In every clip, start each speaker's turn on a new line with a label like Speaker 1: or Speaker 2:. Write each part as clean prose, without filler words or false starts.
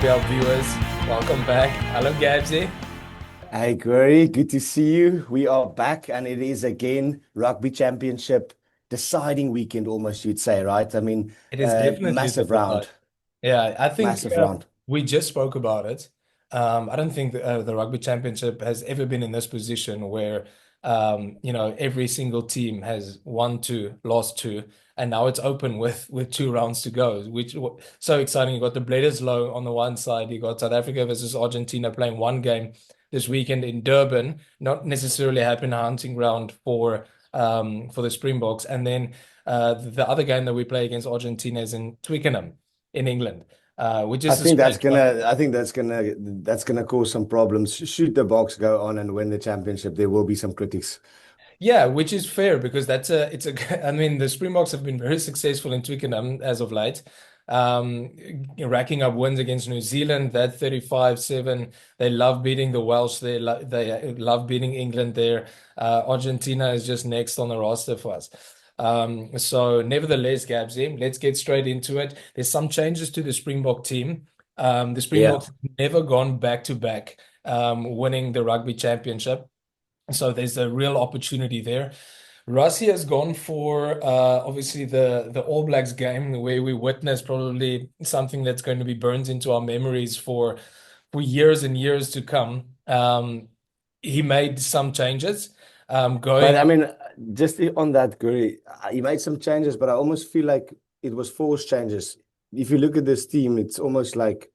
Speaker 1: Rugby Hub viewers? Welcome back. Hello, Gabsy.
Speaker 2: Hey, Gary, good to see you. We are back, and it is again Rugby Championship deciding weekend, almost you'd say, right? I mean,
Speaker 1: It is definitely the
Speaker 2: massive round,
Speaker 1: decide. Yeah, I think
Speaker 2: massive round.
Speaker 1: we just spoke about it. I don't think the Rugby Championship has ever been in this position where, every single team has won two, lost two, and now it's open with two rounds to go, which so exciting. You got the Bledisloe on the one side, you got South Africa versus Argentina playing one game this weekend in Durban, not necessarily happen hunting ground for the Springboks, and then the other game that we play against Argentina is in Twickenham in England, which
Speaker 2: I
Speaker 1: is a
Speaker 2: think that's
Speaker 1: strange one.
Speaker 2: gonna, I think that's gonna cause some problems. Shoot the Boks go on and win the championship, there will be some critics.
Speaker 1: Yeah, which is fair because it's a I mean the Springboks have been very successful in Twickenham as of late. Racking up wins against New Zealand, that 35-7. They love beating the Welsh. They love beating England there. Argentina is just next on the roster for us. So nevertheless, Gabsy, let's get straight into it. There's some changes to the Springbok team. The
Speaker 2: Yeah.
Speaker 1: Springboks have never gone back to back winning the Rugby Championship. So there's a real opportunity there. Russia has gone for obviously the All Blacks game where we witnessed probably something that's going to be burned into our memories for years and years to come. He made some changes,
Speaker 2: But
Speaker 1: going.
Speaker 2: I mean, just on that, Gary, he made some changes, but I almost feel like it was forced changes. If you look at this team, it's almost like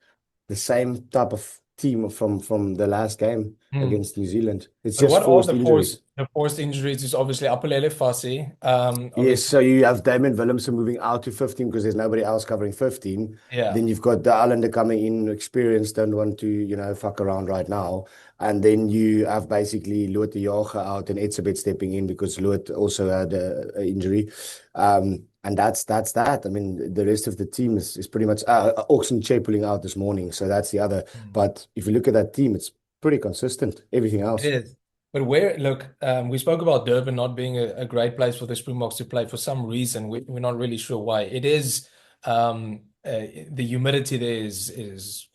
Speaker 2: the same type of team from the last game
Speaker 1: Hmm.
Speaker 2: against New Zealand. It's
Speaker 1: But
Speaker 2: just
Speaker 1: what are
Speaker 2: forced injuries.
Speaker 1: the forced injuries is obviously Apelele Fassi.
Speaker 2: Yes,
Speaker 1: Obviously,
Speaker 2: so you have Damon Willemse moving out to 15 because there's nobody else covering 15.
Speaker 1: yeah.
Speaker 2: Then you've got the Islander coming in, experienced, don't want to, fuck around right now. And then you have basically Loot de Jager out and Etzebeth stepping in because Loot also had a injury. And that's that. I mean, the rest of the team is pretty much Oxen Che pulling out this morning. So that's the other.
Speaker 1: Hmm.
Speaker 2: But if you look at that team, it's pretty consistent. Everything
Speaker 1: It
Speaker 2: else.
Speaker 1: is. But look, we spoke about Durban not being a great place for the Springboks to play for some reason. We're not really sure why. It is the humidity there is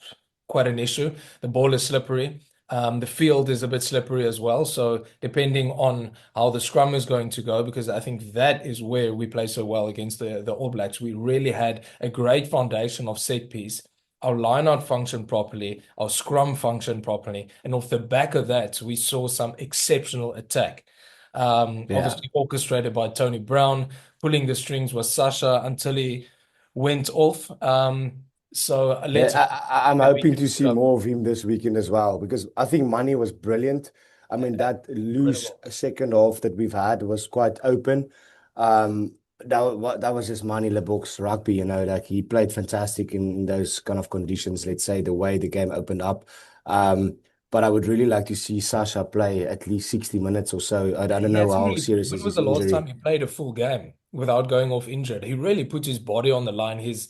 Speaker 1: quite an issue. The ball is slippery. The field is a bit slippery as well. So depending on how the scrum is going to go, because I think that is where we play so well against the All Blacks. We really had a great foundation of set piece. Our lineout functioned properly, our scrum functioned properly, and off the back of that, we saw some exceptional attack.
Speaker 2: Yeah.
Speaker 1: Obviously orchestrated by Tony Brown. Pulling the strings was Sasha until he went off. So
Speaker 2: Yeah,
Speaker 1: let's hope
Speaker 2: I'm
Speaker 1: that we
Speaker 2: hoping
Speaker 1: can
Speaker 2: to see
Speaker 1: recover.
Speaker 2: more of him this weekend as well because I think Money was brilliant. I mean, that loose
Speaker 1: Incredible.
Speaker 2: second half that we've had was quite open. That was just Money Leboeck's rugby, like he played fantastic in those kind of conditions, let's say, the way the game opened up. But I would really like to see Sasha play at least 60 minutes or so. I don't
Speaker 1: He
Speaker 2: know
Speaker 1: hasn't
Speaker 2: how
Speaker 1: really.
Speaker 2: serious
Speaker 1: When
Speaker 2: is
Speaker 1: was
Speaker 2: his
Speaker 1: the last time
Speaker 2: injury.
Speaker 1: he played a full game without going off injured? He really puts his body on the line. He's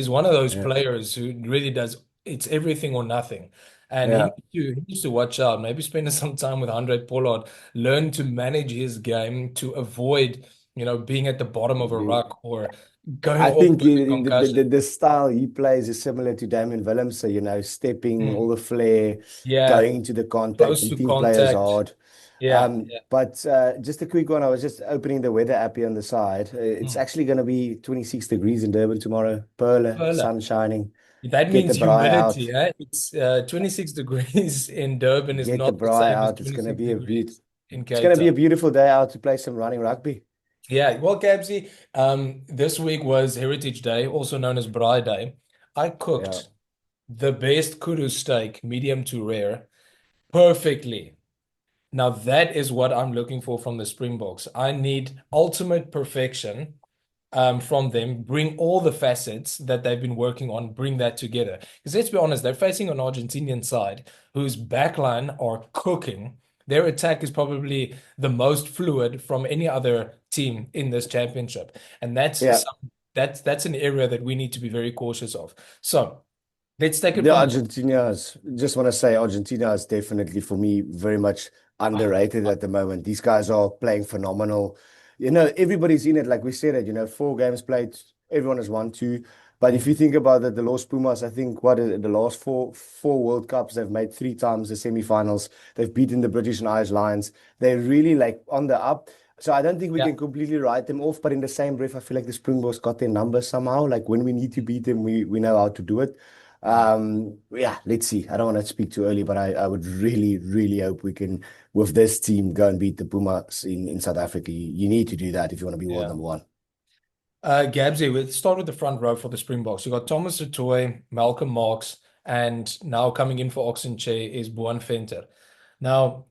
Speaker 1: one of those
Speaker 2: Yeah.
Speaker 1: players who really does. It's everything or nothing, and
Speaker 2: Yeah.
Speaker 1: he needs to watch out. Maybe spend some time with Andre Pollard, learn to manage his game to avoid, being at the bottom of a ruck or going
Speaker 2: I
Speaker 1: off
Speaker 2: think
Speaker 1: with a concussion.
Speaker 2: the style he plays is similar to Damien Willemse, stepping, all
Speaker 1: Hmm.
Speaker 2: the flair,
Speaker 1: Yeah,
Speaker 2: going into the contact,
Speaker 1: close to
Speaker 2: hitting players
Speaker 1: contact.
Speaker 2: hard.
Speaker 1: Yeah, yeah.
Speaker 2: But just a quick one, I was just opening the weather app here on the side. It's
Speaker 1: Hmm.
Speaker 2: actually going to be 26 degrees in Durban tomorrow. Pearl,
Speaker 1: Pearl.
Speaker 2: sun shining.
Speaker 1: That
Speaker 2: Get the
Speaker 1: means
Speaker 2: braai
Speaker 1: humidity,
Speaker 2: out.
Speaker 1: eh? It's 26 degrees in Durban is
Speaker 2: Get the
Speaker 1: not the
Speaker 2: braai
Speaker 1: same as
Speaker 2: out. It's going to
Speaker 1: 26
Speaker 2: be a
Speaker 1: degrees in
Speaker 2: it's going
Speaker 1: Cape
Speaker 2: to be
Speaker 1: Town.
Speaker 2: a beautiful day out to play some running rugby.
Speaker 1: Yeah, well, Gabsy, this week was Heritage Day, also known as Braai Day. I
Speaker 2: Yeah.
Speaker 1: cooked the best kudu steak, medium to rare, perfectly. Now that is what I'm looking for from the Springboks. I need ultimate perfection from them, bring all the facets that they've been working on, bring that together. Because let's be honest, they're facing an Argentinian side whose backline are cooking. Their attack is probably the most fluid from any other team in this championship, and
Speaker 2: Yeah.
Speaker 1: that's an area that we need to be very cautious of. So let's take it
Speaker 2: The
Speaker 1: from
Speaker 2: Argentinas, just want to say Argentina is definitely for me very much underrated at the moment. These guys are playing phenomenal. Everybody's in it, like we said it, 4 games played, everyone has won 2. But if you
Speaker 1: Mm.
Speaker 2: think about it, the Los Pumas, I think what is it, the last four World Cups, they've made three times the semi-finals. They've beaten the British and Irish Lions. They're really like on the up. So I don't think we
Speaker 1: Yeah,
Speaker 2: can completely write them off. But in the same breath, I feel like the Springboks got their numbers somehow. Like when we need to beat them, we know how to do it.
Speaker 1: yeah,
Speaker 2: Yeah, let's see. I don't want to speak too early, but I would really, really hope we can, with this team, go and beat the Pumas in South Africa. You need to do that if you want to be world
Speaker 1: yeah.
Speaker 2: number one.
Speaker 1: Gabsy, let's start with the front row for the Springboks. You got Thomas du Toit, Malcolm Marx, and now coming in for Oxenche is Boan Venter. Now,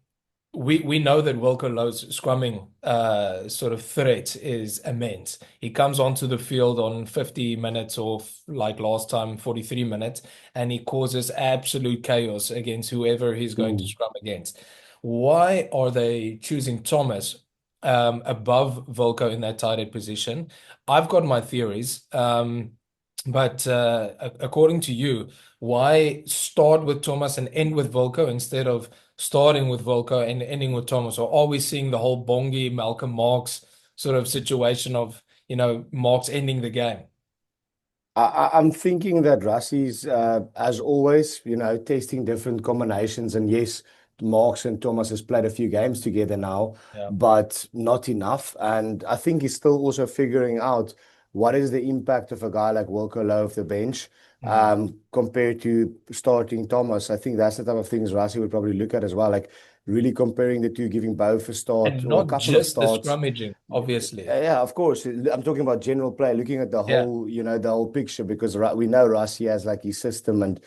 Speaker 1: we know that Wilco Louw's scrumming sort of threat is immense. He comes onto the field on 50 minutes or like last time, 43 minutes, and he causes absolute chaos against whoever he's going to
Speaker 2: Mm.
Speaker 1: scrum against. Why are they choosing Thomas above Wilco in that tight end position? I've got my theories, but according to you, why start with Thomas and end with Wilco instead of starting with Volko and ending with Thomas? Or are we seeing the whole Bongi, Malcolm Marx sort of situation of, Marx ending the game?
Speaker 2: I'm thinking that Rassi's, as always, testing different combinations. And yes, Marks and Thomas has played a few games together now,
Speaker 1: Yeah.
Speaker 2: but not enough. And I think he's still also figuring out what is the impact of a guy like Wilco Louw off the bench
Speaker 1: Mm.
Speaker 2: compared to starting Thomas. I think that's the type of things Rassi would probably look at as well, like really comparing the two, giving both a start
Speaker 1: And
Speaker 2: or a
Speaker 1: not
Speaker 2: couple of
Speaker 1: just the
Speaker 2: starts.
Speaker 1: scrummaging, obviously.
Speaker 2: Yeah, of course. I'm talking about general play, looking at the
Speaker 1: Yeah.
Speaker 2: whole, the whole picture, because we know Rassi has like his system and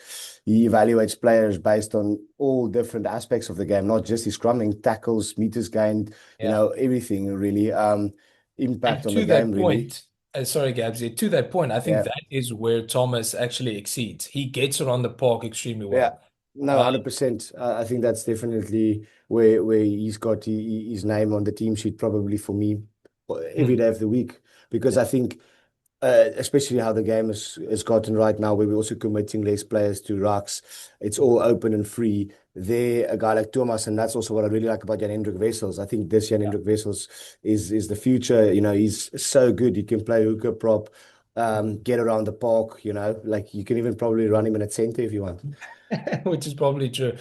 Speaker 2: he evaluates players based on all different aspects of the game, not just his scrumming, tackles, meters gained,
Speaker 1: Yeah.
Speaker 2: everything really, impact
Speaker 1: And
Speaker 2: on the
Speaker 1: to
Speaker 2: game
Speaker 1: that
Speaker 2: really.
Speaker 1: point, sorry, Gabsy, to that point, I think
Speaker 2: Yeah.
Speaker 1: that is where Thomas actually exceeds. He gets around the park extremely
Speaker 2: Yeah,
Speaker 1: well.
Speaker 2: no,
Speaker 1: Uh,
Speaker 2: 100%. I think that's definitely where he's got his name on the team sheet, probably for me every
Speaker 1: mm,
Speaker 2: day of the week, because I think especially how the game has gotten right now, where we're also committing less players to rucks. It's all open and free. There, a guy like Thomas, and that's also what I really like about Jan-Hendrik Wessels. I think this
Speaker 1: yeah.
Speaker 2: Jan-Hendrik Wessels is the future. He's so good. He can play hooker prop, get around the park. Like you can even probably run him in a center if you want.
Speaker 1: Which is probably true.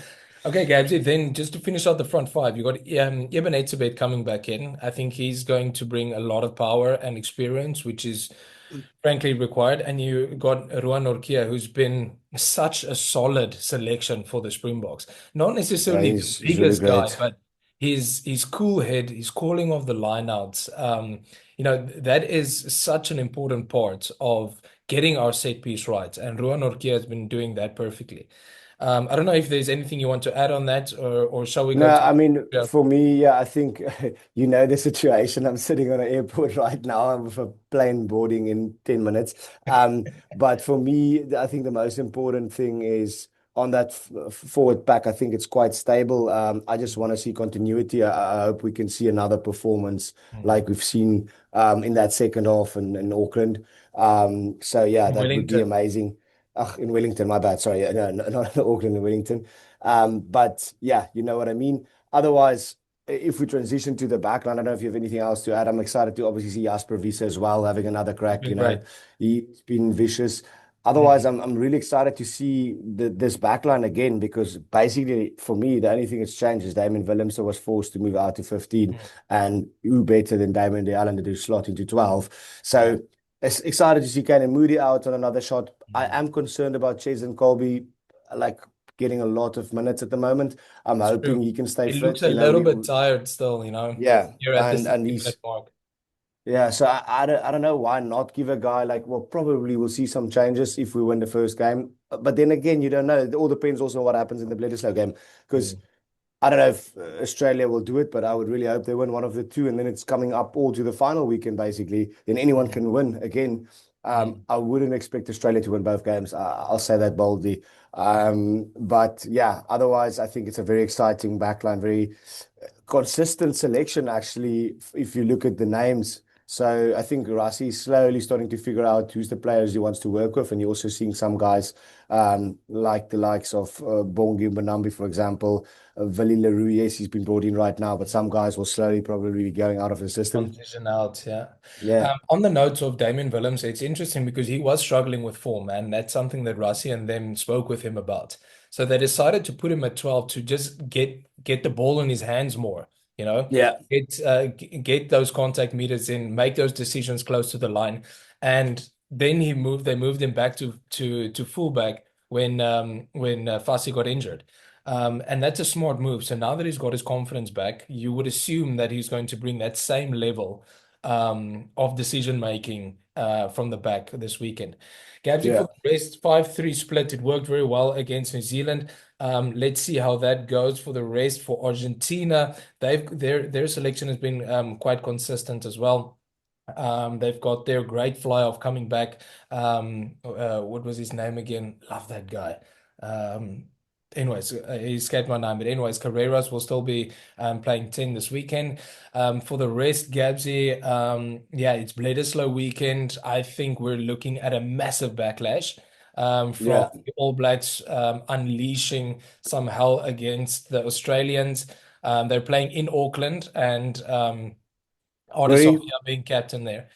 Speaker 1: Okay, Gabsy, then just to finish out the front five, you got Eben Etzebeth coming back in. I think he's going to bring a lot of power and experience, which is frankly required. And you got Ruan Orkia, who's been such a solid selection for the Springboks. Not
Speaker 2: Yeah,
Speaker 1: necessarily the
Speaker 2: he's really
Speaker 1: biggest guy,
Speaker 2: great.
Speaker 1: but his cool head, his calling of the lineouts, that is such an important part of getting our set piece right. And Ruan Orkia has been doing that perfectly. I don't know if there's anything you want to add on that, or shall we
Speaker 2: No,
Speaker 1: go to
Speaker 2: I mean,
Speaker 1: yeah,
Speaker 2: for me, yeah, I think the situation. I'm sitting on an airport right now. I'm with a plane boarding in 10 minutes. But for me, I think the most important thing is on that forward pack. I think it's quite stable. I just want to see continuity. I hope we can see another performance
Speaker 1: mm,
Speaker 2: like we've seen in that second half in Auckland. So yeah,
Speaker 1: in
Speaker 2: that would be
Speaker 1: Wellington?
Speaker 2: amazing. In Wellington, my bad. Sorry, no, no, not in Auckland, in Wellington. But yeah, you know what I mean. Otherwise, if we transition to the backline, I don't know if you have anything else to add. I'm excited to obviously see Jasper Wiese as well having another
Speaker 1: It's
Speaker 2: crack.
Speaker 1: been great.
Speaker 2: He's been vicious. Otherwise,
Speaker 1: Mm,
Speaker 2: I'm really excited to see this backline again because basically for me, the only thing that's changed is Damon Willemse was forced to move out to 15,
Speaker 1: mm,
Speaker 2: and who better than Damon De Allen to slot into 12.
Speaker 1: yeah.
Speaker 2: So it's excited to see Kane Moody out on another shot. I
Speaker 1: Mm.
Speaker 2: am concerned about Ches and Colby. Like getting a lot of minutes at the moment. I'm
Speaker 1: It's
Speaker 2: hoping
Speaker 1: true.
Speaker 2: he can stay
Speaker 1: He looks
Speaker 2: fit.
Speaker 1: a little bit tired still,
Speaker 2: Yeah,
Speaker 1: You're at the
Speaker 2: and
Speaker 1: 60-minute
Speaker 2: he's
Speaker 1: mark.
Speaker 2: yeah. So I don't know why not give a guy like well probably we'll see some changes if we win the first game. But then again, you don't know. It all depends also on what happens in the Bledisloe game because
Speaker 1: Mm,
Speaker 2: I don't know if Australia will do it, but I would really hope they win one of the two, and then it's coming up all to the final weekend, basically. Then anyone
Speaker 1: mm,
Speaker 2: can win again.
Speaker 1: mm.
Speaker 2: I wouldn't expect Australia to win both games. I'll say that boldly. But yeah, otherwise, I think it's a very exciting backline, very consistent selection, actually. If you look at the names, So I think Rassi is slowly starting to figure out who's the players he wants to work with, and you're also seeing some guys like the likes of Bongi Mbonambi, for example, Willie Leroux. Yes, he's been brought in right now, but some guys will slowly probably be going out of the system.
Speaker 1: Transition out, yeah.
Speaker 2: Yeah,
Speaker 1: On the notes of Damien Willems, it's interesting because he was struggling with form, and that's something that Rassi and them spoke with him about. So they decided to put him at 12 to just get the ball in his hands more, you know,
Speaker 2: yeah,
Speaker 1: get those contact meters in, make those decisions close to the line. And then they moved him back to fullback when Fassi got injured. And that's a smart move. So now that he's got his confidence back, you would assume that he's going to bring that same level of decision making from the back this weekend. Gabsy for
Speaker 2: yeah.
Speaker 1: the rest, 5-3 split. It worked very well against New Zealand. Let's see how that goes for the rest. For Argentina, their selection has been quite consistent as well. They've got their great fly off coming back. What was his name again? Love that guy. Um, he escaped my name. But anyways, Carreras will still be playing 10 this weekend. For the rest, Gabsy, yeah, it's Bledisloe weekend. I think we're looking at a massive backlash from
Speaker 2: Yeah.
Speaker 1: the All Blacks unleashing some hell against the Australians. They're playing in Auckland and
Speaker 2: Very,
Speaker 1: Adesanya being captain there.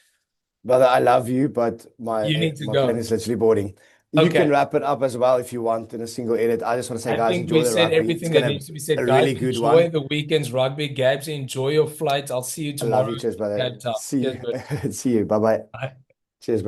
Speaker 2: brother, I love you, but
Speaker 1: You need to
Speaker 2: my plane
Speaker 1: go.
Speaker 2: is literally boarding. You can
Speaker 1: Okay.
Speaker 2: wrap it up as well if you want in a single edit. I just want to say,
Speaker 1: I
Speaker 2: guys,
Speaker 1: think
Speaker 2: enjoy
Speaker 1: we
Speaker 2: the
Speaker 1: said
Speaker 2: rugby. It's
Speaker 1: everything that
Speaker 2: gonna
Speaker 1: needs to be said.
Speaker 2: a
Speaker 1: Guys,
Speaker 2: really good
Speaker 1: enjoy
Speaker 2: one.
Speaker 1: the weekend's rugby. Gabs, enjoy your flight. I'll see you
Speaker 2: I love
Speaker 1: tomorrow
Speaker 2: you. Cheers,
Speaker 1: in
Speaker 2: brother.
Speaker 1: Cape Town.
Speaker 2: See
Speaker 1: Cheers,
Speaker 2: you.
Speaker 1: bud.
Speaker 2: See you. Bye bye.
Speaker 1: Bye.
Speaker 2: Cheers, bro.